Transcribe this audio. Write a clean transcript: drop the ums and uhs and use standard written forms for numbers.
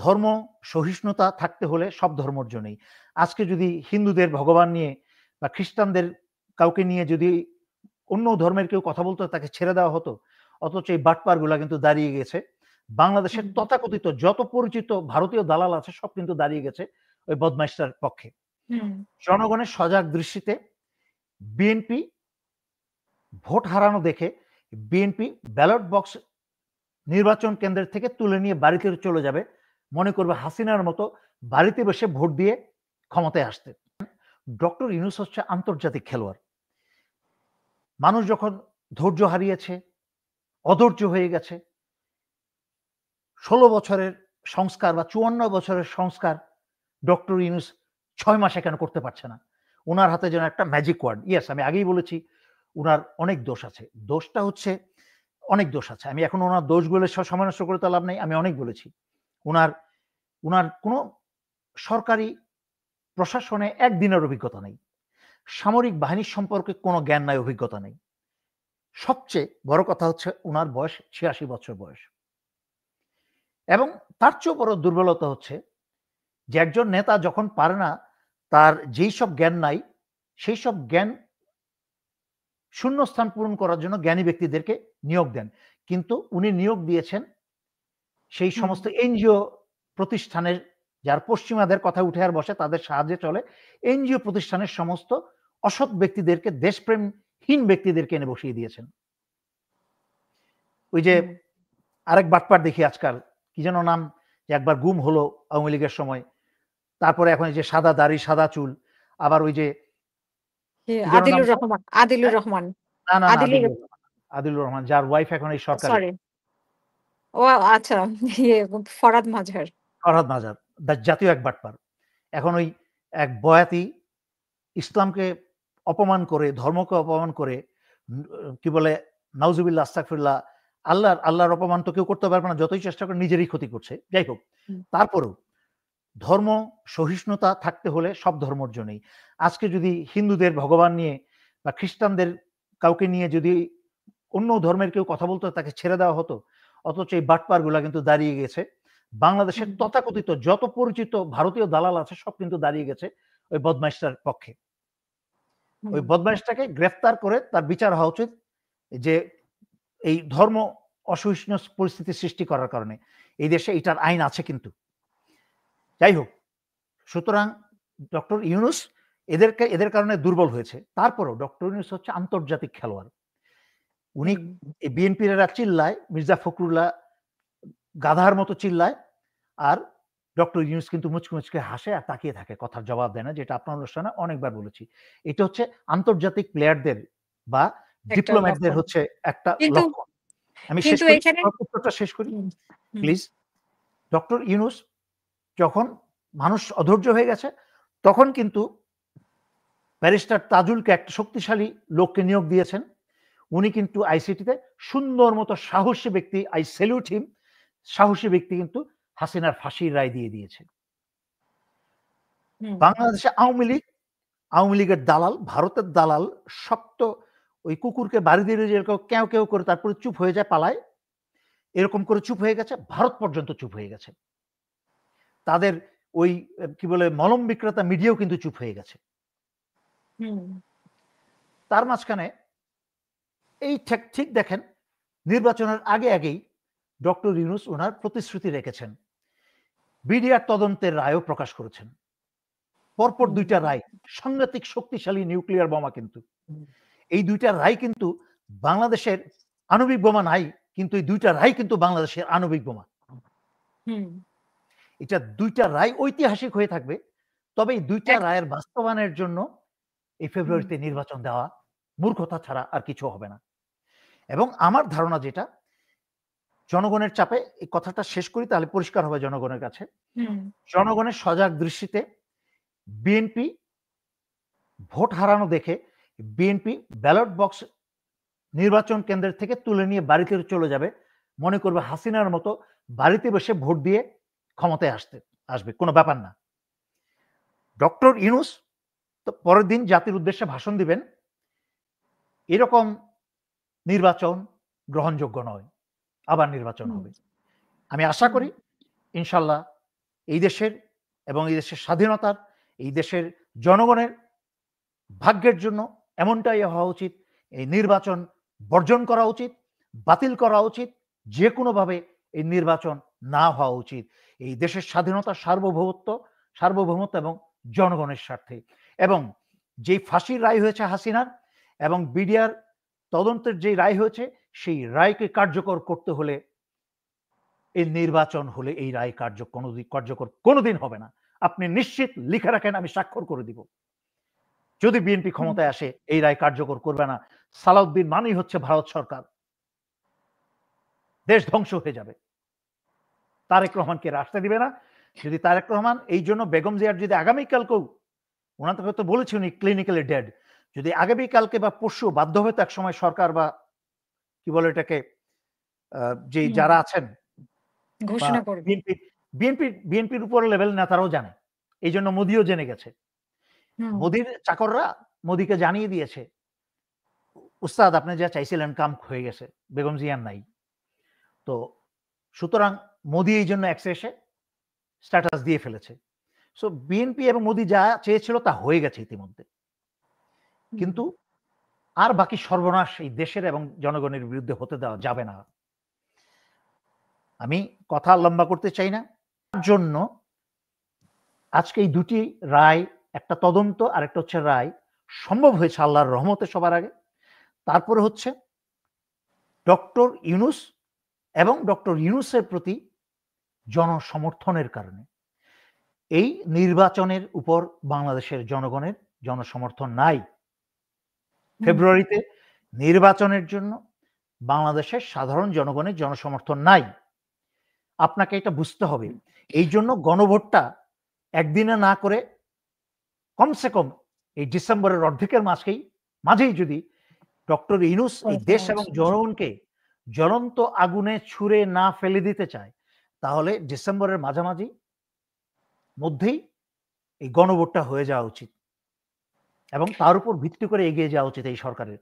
ধর্ম সহিষ্ণুতা থাকতে হলে সব ধর্মর জন্যই। আজকে যদি হিন্দুদের ভগবান নিয়ে বা খ্রিস্টানদের কাউকে নিয়ে যদি অন্য ধর্মের কেউ কথা বলতো তাকে ছেড়ে দেওয়া হতো। অথচ এই বাটপারগুলা কিন্তু দাঁড়িয়ে গেছে। বাংলাদেশের হুম, তথাকথিত যত পরিচিত ভারতীয় দালাল আছে সব কিন্তু দাঁড়িয়ে গেছে ওই বদমাইশটার পক্ষে। হুম, জনগণের সজাগ দৃষ্টিতে বিএনপি ভোট হারানো দেখে বিএনপি ব্যালট বক্স নির্বাচন কেন্দ্রের থেকে তুলে নিয়ে বাড়িতে চলে যাবে। মনে করবে হাসিনার মতো বাড়িতে বসে ভোট দিয়ে ক্ষমতায় আসতে। ডক্টর ইউনূস হচ্ছে আন্তর্জাতিক খেলোয়াড়। মানুষ যখন ধৈর্য হারিয়েছে, অধৈর্য হয়ে গেছে, ১৬ বছরের সংস্কার বা ৫৪ বছরের সংস্কার ডক্টর ইউনূস ৬ মাসে কেন করতে পারছে না? উনার হাতে যেন একটা ম্যাজিক ওয়ার্ড। ইয়েস, আমি আগেই বলেছি উনার অনেক দোষ আছে। দোষটা হচ্ছে অনেক দোষ আছে। আমি এখন উনার দোষগুলো সময় নষ্ট করে তো লাভ নেই। আমি অনেক বলেছি। উনার উনার কোনো সরকারি প্রশাসনে একদিনের অভিজ্ঞতা নেই। সামরিক বাহিনীর সম্পর্কে কোনো জ্ঞান নাই, অভিজ্ঞতা নেই। সবচেয়ে বড় কথা হচ্ছে উনার বয়স ৮৬ বছর বয়স। এবং তার চেয়েও বড় দুর্বলতা হচ্ছে যে একজন নেতা যখন পারে না তার যেই সব জ্ঞান নাই সেই সব জ্ঞান শূন্যস্থান পূরণ করার জন্য জ্ঞানী ব্যক্তিদেরকে নিয়োগ দেন। কিন্তু উনি নিয়োগ দিয়েছেন সেই হুম, সমস্ত এনজিও প্রতিষ্ঠানের, যার পশ্চিমাদের কথা উঠে আর বসে তাদের সাহায্যে চলে, এনজিও প্রতিষ্ঠানের সমস্ত অসৎ ব্যক্তিদেরকে, দেশপ্রেমহীন ব্যক্তিদেরকে এনে বসিয়ে দিয়েছেন। ওই যে হুম। আরেক বাটপার দেখি আজকাল, কি যেন নাম, যে একবার গুম হলো আওয়ামী লীগের সময়। তারপরে এখন এই যে সাদা দাড়ি, সাদা চুল। আবার ওই যে কি যেন আদিলুর নামটা? রহমান, আদিলুর হ্যাঁ? রহমান, না, আদিলুর আদিলুর রহমান। আদিলুর রহমান যার ওয়াইফ এখন এই সরকারে। সরি। ও আচ্ছা, ইয়ে ফরহাদ মাঝহার। ফরহাদ মাজার, জাতীয় এক বাটপার। এখন ওই এক বয়াতি ইসলামকে অপমান করে, ধর্মকে অপমান করে, কি বলে, নাউজুবিল্লাহ, আস্তাগফিরুল্লাহ, আল্লাহর অপমান তো কেউ করতে পারবে না, যতই চেষ্টা করে নিজেরই ক্ষতি করছে। যাই হোক, হুম, তারপরেও ধর্ম সহিষ্ণুতা থাকতে হলে সব ধর্মর জন্যই। আজকে যদি হিন্দুদের ভগবান নিয়ে বা খ্রিস্টানদের কাউকে নিয়ে যদি অন্য ধর্মের কেউ কথা বলতো তাকে ছেড়ে দেওয়া হতো। অথচ এই বাটপারগুলা কিন্তু দাঁড়িয়ে গেছে। বাংলাদেশের হুম, তথাকথিত যত পরিচিত ভারতীয় দালাল আছে সব কিন্তু দাঁড়িয়ে গেছে ওই বদমাইশটার পক্ষে। ওই হুম, বদমাইশটাকে গ্রেফতার করে তার বিচার হওয়া উচিত, যে এই ধর্ম অসহিষ্ণু পরিস্থিতি সৃষ্টি করার কারণে। এই দেশে এটার আইন আছে কিন্তু। যাই হোক, সুতরাং ডক্টর ইউনূস এদের কারণে দুর্বল হয়েছে। তারপরেও ডক্টর ইউনূস হচ্ছে আন্তর্জাতিক খেলোয়াড়। উনি হুম, এই বিএনপিরা চিল্লায়, মির্জা ফখরুল্লাহ গাধার মতো চিল্লায়, আর ডক্টর ইউনূস কিন্তু মুচকি, মুচকি হাসে আর তাকিয়ে থাকে, কথার জবাব দেয় না, যেটা আপনার অনুষ্ঠানে অনেকবার বলেছি। এটা হচ্ছে আন্তর্জাতিক প্লেয়ারদের বা একটা ডিপ্লোম্যাটদের লক্ষণ। হচ্ছে একটা কিন্তু লক্ষণ। আমি শেষ কিন্তু করি, এখানে আমার উত্তরটা শেষ করি হুম, হুম, প্লিজ। ডক্টর ইউনূস যখন মানুষ অধৈর্য হয়ে গেছে, তখন কিন্তু ব্যারিস্টার তাজুলকে, একটা শক্তিশালী লোককে নিয়োগ দিয়েছেন। উনি কিন্তু আইসিটিতে সুন্দর মতো সাহসী ব্যক্তি, আই সেলিউট হিম, সাহসী ব্যক্তি কিন্তু হাসিনার ফাঁসির রায় দিয়ে দিয়েছে। হুম, বাংলাদেশে আওয়ামী লীগের দালাল, ভারতের দালাল, শক্ত ওই কুকুরকে বাড়ি দিয়ে যেরকম ক্যাঁও, ক্যাঁও করে তারপরে চুপ হয়ে যায়, পালায়। এরকম করে চুপ হয়ে গেছে, ভারত পর্যন্ত চুপ হয়ে গেছে। তাদের ওই কি বলে মলম বিক্রেতা মিডিয়াও কিন্তু চুপ হয়ে গেছে। হুম, তার মাঝখানে এই ঠিক দেখেন, নির্বাচনের আগেই ডক্টর ইউনূস উনার প্রতিশ্রুতি রেখেছেন। বিডিআর তদন্তের রায়ও প্রকাশ করেছেন। পরপর হুম, ২ টা রায়, সাংঘাতিক শক্তিশালী নিউক্লিয়ার বোমা কিন্তু। এই ২ টা রায় কিন্তু বাংলাদেশের আণবিক বোমা নাই, কিন্তু এই ২ টা রায় কিন্তু বাংলাদেশের আণবিক বোমা। হুম, এটা ২ টা রায় ঐতিহাসিক হয়ে থাকবে। তবে এই ২ টা এক রায়ের বাস্তবায়নের জন্য এই হুম, ফেব্রুয়ারিতে নির্বাচন দেওয়া মূর্খতা ছাড়া আর কিছু হবে না। এবং আমার ধারণা যেটা, জনগণের চাপে এই কথাটা শেষ করি তাহলে পরিষ্কার হবে জনগণের কাছে। হুম, জনগণের সজাগ দৃষ্টিতে বিএনপি ভোট হারানো দেখে বিএনপি ব্যালট বক্স নির্বাচন কেন্দ্রের থেকে তুলে নিয়ে বাড়িতে চলে যাবে। মনে করবে হাসিনার মতো বাড়িতে বসে ভোট দিয়ে ক্ষমতায় আসবে। কোনো ব্যাপার না। ডক্টর ইউনূস তো পরের দিন জাতির উদ্দেশ্যে ভাষণ দিবেন। এরকম নির্বাচন গ্রহণযোগ্য নয়। আবার নির্বাচন হুম, হবে। আমি আশা হুম, করি ইনশাল্লাহ এই দেশের এবং এই দেশের স্বাধীনতার, এই দেশের জনগণের ভাগ্যের জন্য এমনটাই হওয়া উচিত। এই নির্বাচন বর্জন করা উচিত, বাতিল করা উচিত, যে কোনোভাবে এই নির্বাচন না হওয়া উচিত। এই দেশের স্বাধীনতা, সার্বভৌমত্ব এবং জনগণের স্বার্থে। এবং যেই ফাঁসির রায় হয়েছে হাসিনার এবং বিডিআর তদন্তের যে রায় হয়েছে, সেই রায়কে কার্যকর করতে হলে এই নির্বাচন হলে এই রায় কার্যকর কোনোদিন হবে না। আপনি নিশ্চিত লিখে রাখেন, আমি স্বাক্ষর করে দিব। যদি বিএনপি ক্ষমতায় আসে এই রায় কার্যকর করবে না। সালাউদ্দিন মানেই হচ্ছে ভারত সরকার, দেশ ধ্বংস হয়ে যাবে। তারেক রহমানকে আসতে দিবে না। যদি তারেক রহমান এই জন্য বেগম জিয়ার যদি আগামীকালকেও, ওনাকে তো বলেছি উনি ক্লিনিক্যালি ডেড, যদি আগামীকালকে বা পরশু বাধ্য হয়তো এক সময় সরকার বা কি বলে এটাকে যে যারা আছেন বা ঘোষণা করবে। বিএনপির উপর লেভেল নেতারাও জানে, এই জন্য মোদিও জেনে গেছে। মোদির চাকররা মোদিকে জানিয়ে দিয়েছে, উস্তাদ আপনি যা চাইছিলেন কাম হয়ে গেছে, বেগম জিয়ার নাই। তো সুতরাং মোদি এই জন্য এসে স্ট্যাটাস দিয়ে ফেলেছে। সো বিএনপি এবং মোদি যা চেয়েছিল তা হয়ে গেছে ইতিমধ্যে। কিন্তু আর বাকি সর্বনাশ এই দেশের এবং জনগণের বিরুদ্ধে হতে দেওয়া যাবে না। আমি কথা লম্বা করতে চাই না। তার জন্য আজকে এই দুটি রায়, একটা তদন্ত আর একটা হচ্ছে রায় সম্ভব হয়েছে আল্লাহর রহমতে সবার আগে। তারপরে হচ্ছে ডক্টর ইউনূস এবং ডক্টর ইউনূসের প্রতি জনসমর্থনের কারণে। এই নির্বাচনের উপর বাংলাদেশের জনগণের জনসমর্থন নাই। ফেব্রুয়ারিতে নির্বাচনের জন্য বাংলাদেশের সাধারণ জনগণের জনসমর্থন নাই। আপনাকে এটা বুঝতে হবে। এই জন্য গণভোটটা একদিনে না করে কমসে কম এই ডিসেম্বরের অর্ধেকের মাঝেই যদি ডক্টর ইউনূস এই দেশ এবং জনগণকে জ্বলন্ত আগুনে ছুঁড়ে না ফেলে দিতে চায়, তাহলে ডিসেম্বরের মাঝামাঝি মধ্যেই এই গণভোটটা হয়ে যাওয়া উচিত এবং তার উপর ভিত্তি করে এগিয়ে যাওয়া উচিত এই সরকারের।